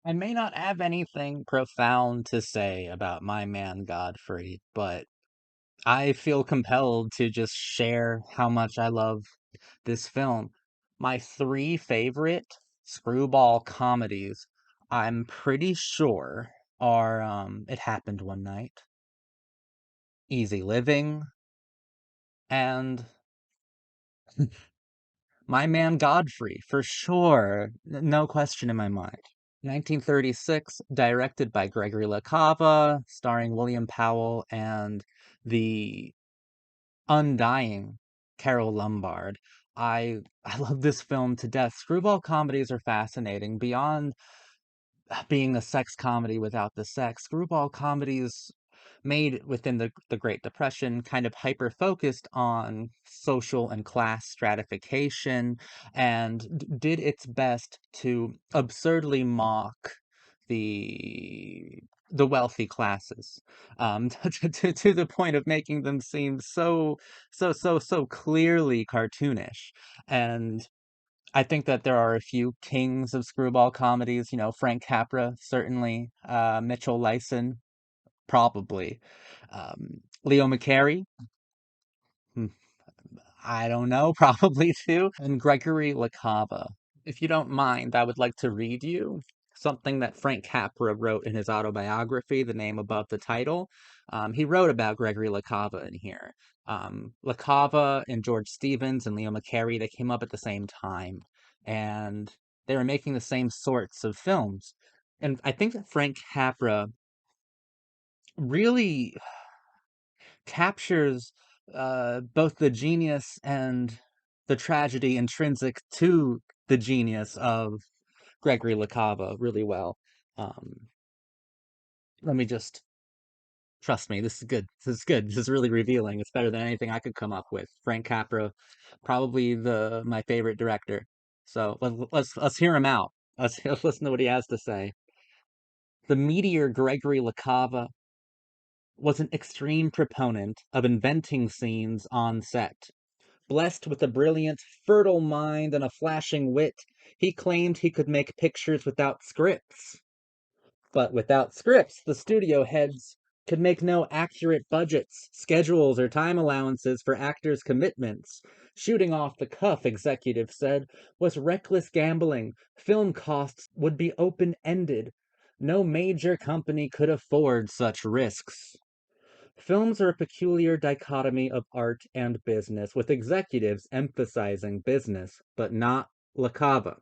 I may not have anything profound to say about My Man Godfrey, but I feel compelled to just share how much I love this film. My three favorite screwball comedies, I'm pretty sure, are It Happened One Night, Easy Living, and My Man Godfrey, for sure. No question in my mind. 1936, directed by Gregory Cava, starring William Powell and the undying Carole Lombard. I love this film to death. Screwball comedies are fascinating. Beyond being a sex comedy without the sex, screwball comedies made within the Great Depression kind of hyper focused on social and class stratification and did its best to absurdly mock the the wealthy classes, to the point of making them seem so clearly cartoonish. And I think that there are a few kings of screwball comedies, Frank Capra, certainly, Mitchell Lyson, probably. Leo McCarey, hmm, I don't know, probably too. And Gregory LaCava. If you don't mind, I would like to read you something that Frank Capra wrote in his autobiography, the name above the title. He wrote about Gregory LaCava in here. LaCava and George Stevens and Leo McCarey, they came up at the same time, and they were making the same sorts of films. And I think that Frank Capra really captures both the genius and the tragedy intrinsic to the genius of Gregory LaCava really well. Um, Let me just trust me. This is good. This is good. This is really revealing. It's better than anything I could come up with. Frank Capra, probably the my favorite director. So let's hear him out. Let's listen to what he has to say. The meteor Gregory LaCava was an extreme proponent of inventing scenes on set. Blessed with a brilliant, fertile mind and a flashing wit, he claimed he could make pictures without scripts. But without scripts, the studio heads could make no accurate budgets, schedules, or time allowances for actors' commitments. Shooting off the cuff, executives said, was reckless gambling. Film costs would be open ended. No major company could afford such risks. Films are a peculiar dichotomy of art and business, with executives emphasizing business, but not LaCava.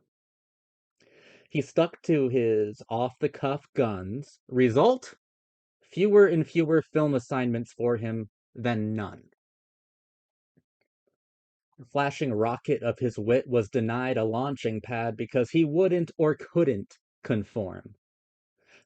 He stuck to his off the cuff guns. Result? Fewer and fewer film assignments for him than none. The flashing rocket of his wit was denied a launching pad because he wouldn't or couldn't conform.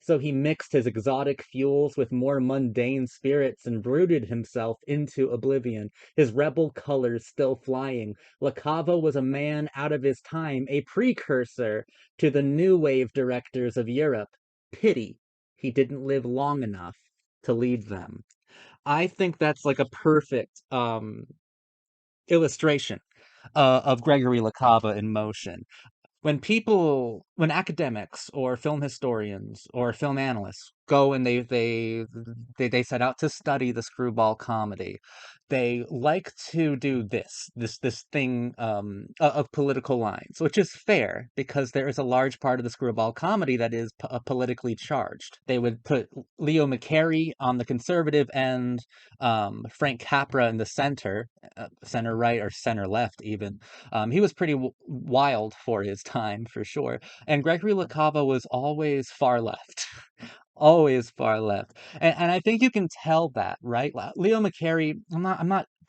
So he mixed his exotic fuels with more mundane spirits and brooded himself into oblivion, his rebel colors still flying. LaCava was a man out of his time, a precursor to the new wave directors of Europe. Pity he didn't live long enough to lead them. I think that's like a perfect illustration of Gregory LaCava in motion. When academics or film historians or film analysts go and they set out to study the screwball comedy, they like to do this thing of political lines, which is fair because there is a large part of the screwball comedy that is politically charged. They would put Leo McCarey on the conservative end, Frank Capra in the center, center right or center left even. He was pretty wild for his time, for sure. And Gregory LaCava was always far left. Always far left. And I think you can tell that, right? Leo McCarey,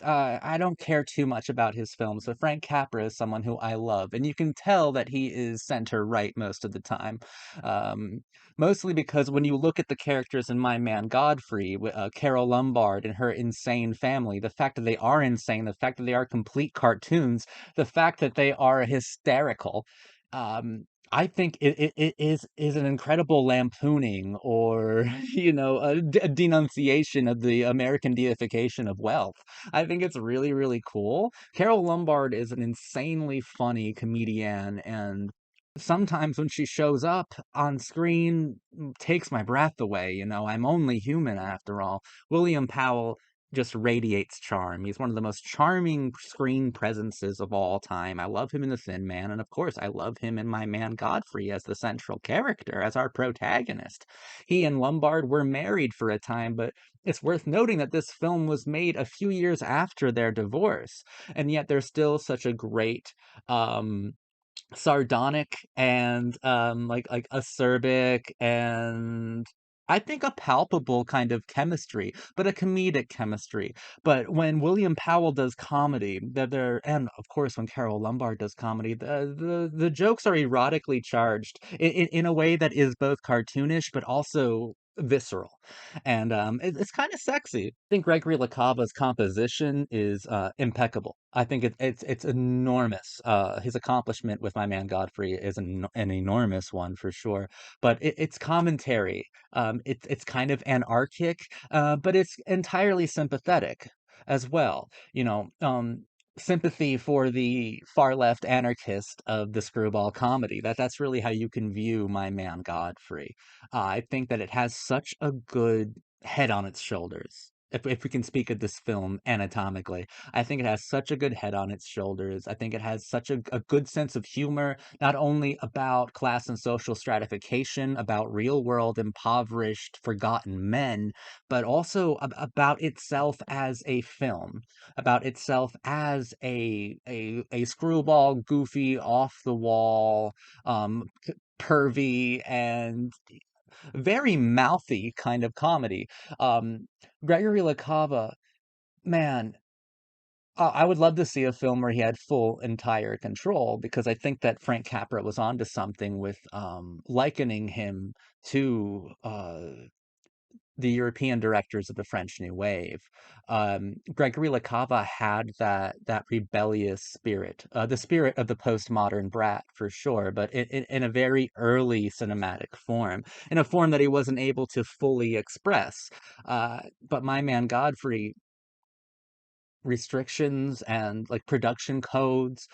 I don't care too much about his films, but Frank Capra is someone who I love, and you can tell that he is center right most of the time. Um, Mostly because when you look at the characters in My Man Godfrey, Carole Lombard and her insane family, the fact that they are insane, the fact that they are complete cartoons, the fact that they are hysterical, I think it is an incredible lampooning or a denunciation of the American deification of wealth. I think it's really cool. Carole Lombard is an insanely funny comedian and sometimes when she shows up on screen, takes my breath away. I'm only human after all. William Powell just radiates charm. He's one of the most charming screen presences of all time. I love him in The Thin Man, and of course, I love him in My Man Godfrey as the central character, as our protagonist. He and Lombard were married for a time, but it's worth noting that this film was made a few years after their divorce, and yet there's still such a great um sardonic and like acerbic and I think a palpable kind of chemistry, but a comedic chemistry. But when William Powell does comedy, and of course when Carole Lombard does comedy, the jokes are erotically charged in a way that is both cartoonish but also visceral, and it's kind of sexy. I think Gregory LaCava's composition is impeccable. I think it's enormous. His accomplishment with My Man Godfrey is an enormous one for sure. But it's commentary. It's kind of anarchic, but it's entirely sympathetic as well. Sympathy for the far left anarchist of the screwball comedy. That's really how you can view My Man Godfrey. I think that it has such a good head on its shoulders. If we can speak of this film anatomically, I think it has such a good head on its shoulders. I think it has such a good sense of humor, not only about class and social stratification, about real world impoverished, forgotten men, but also about itself as a film, about itself as a screwball, goofy, off the wall, pervy, and very mouthy kind of comedy. Um, Gregory LaCava, man, I would love to see a film where he had full entire control because I think that Frank Capra was onto something with likening him to the European directors of the French New Wave. Gregory LaCava had that rebellious spirit, the spirit of the postmodern brat for sure, but in a very early cinematic form, in a form that he wasn't able to fully express. But My Man Godfrey, restrictions and like production codes,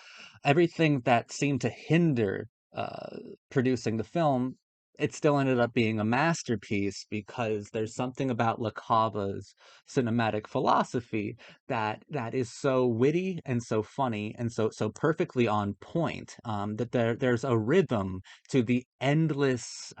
everything that seemed to hinder uh, producing the film, it still ended up being a masterpiece because there's something about LaCava's cinematic philosophy that is so witty and so funny and so perfectly on point, that there's a rhythm to the endless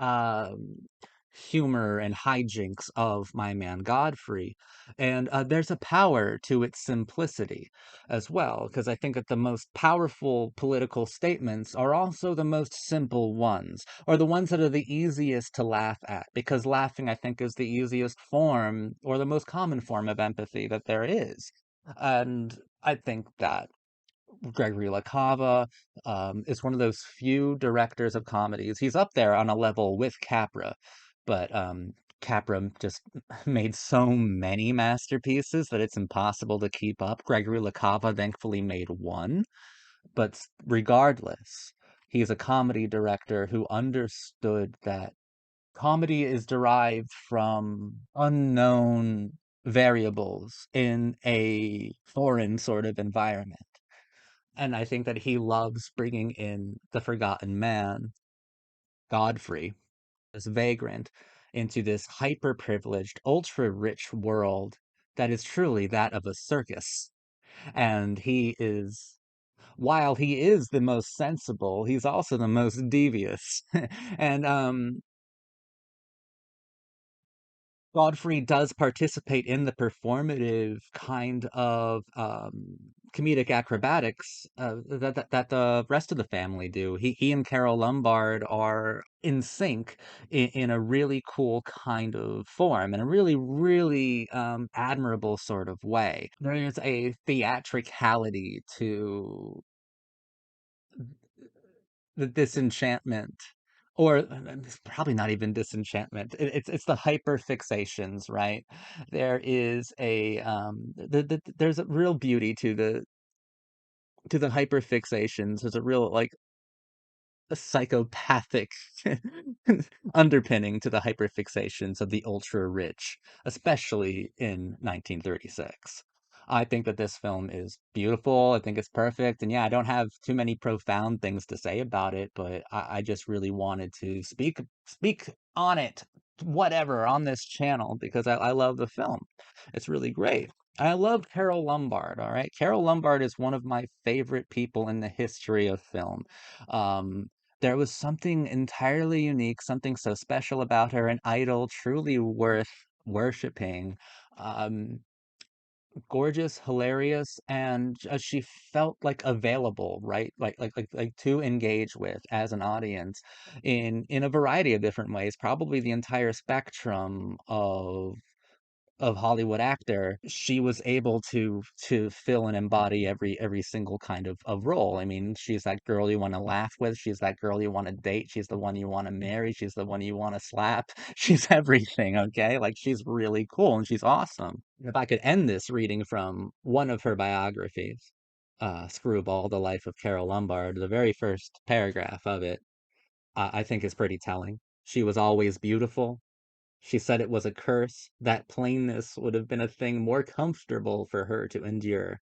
humor and hijinks of My Man Godfrey, and there's a power to its simplicity as well, because I think that the most powerful political statements are also the most simple ones, or the ones that are the easiest to laugh at, because laughing, I think, is the easiest form or the most common form of empathy that there is. And I think that Gregory LaCava is one of those few directors of comedies. He's up there on a level with Capra, but Capra just made so many masterpieces that it's impossible to keep up. Gregory LaCava thankfully made one, but regardless, he's a comedy director who understood that comedy is derived from unknown variables in a foreign sort of environment. And I think that he loves bringing in the forgotten man, Godfrey, this vagrant, into this hyper-privileged, ultra-rich world that is truly that of a circus. And while he is the most sensible, he's also the most devious. And Godfrey does participate in the performative kind of comedic acrobatics that the rest of the family do. He and Carole Lombard are in sync in a really cool kind of form, in a really, really admirable sort of way. There's a theatricality to the disenchantment, or it's probably not even disenchantment. It's the hyperfixations, right? There is there's a real beauty to the hyperfixations. There's a real like a psychopathic underpinning to the hyperfixations of the ultra rich, especially in 1936. I think that this film is beautiful. I think it's perfect. And yeah, I don't have too many profound things to say about it, but I just really wanted to speak on it, whatever, on this channel because I love the film. It's really great. I love Carole Lombard, all right? Carole Lombard is one of my favorite people in the history of film. Um, there was something entirely unique, something so special about her, an idol truly worth worshiping. Um, Gorgeous, hilarious, and she felt like available, right? Like to engage with as an audience in a variety of different ways, probably the entire spectrum of Hollywood actor, she was able to fill and embody every single kind of role. I mean, she's that girl you want to laugh with, she's that girl you want to date, she's the one you want to marry, she's the one you want to slap. She's everything, okay? Like she's really cool and she's awesome. If I could end this reading from one of her biographies, Screwball, The Life of Carole Lombard, the very first paragraph of it, I think is pretty telling. She was always beautiful. She said it was a curse, that plainness would have been a thing more comfortable for her to endure.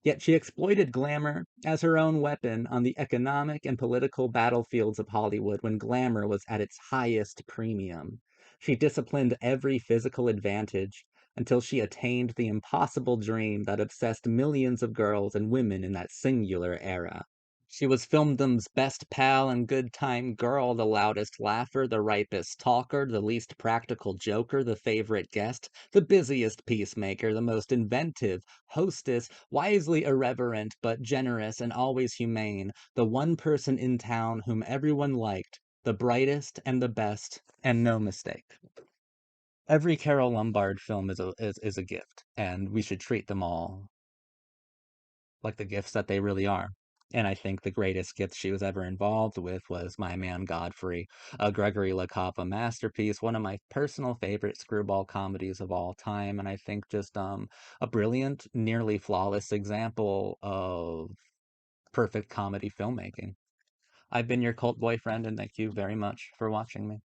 Yet she exploited glamour as her own weapon on the economic and political battlefields of Hollywood when glamour was at its highest premium. She disciplined every physical advantage until she attained the impossible dream that obsessed millions of girls and women in that singular era. She was filmdom's best pal and good time girl, the loudest laugher, the ripest talker, the least practical joker, the favorite guest, the busiest peacemaker, the most inventive hostess, wisely irreverent but generous and always humane, the one person in town whom everyone liked, the brightest and the best, and no mistake. Every Carole Lombard film is a gift, and we should treat them all like the gifts that they really are. And I think the greatest gift she was ever involved with was My Man Godfrey, a Gregory Cava masterpiece, one of my personal favorite screwball comedies of all time, and I think just a brilliant, nearly flawless example of perfect comedy filmmaking. I've been your cult boyfriend, and thank you very much for watching me.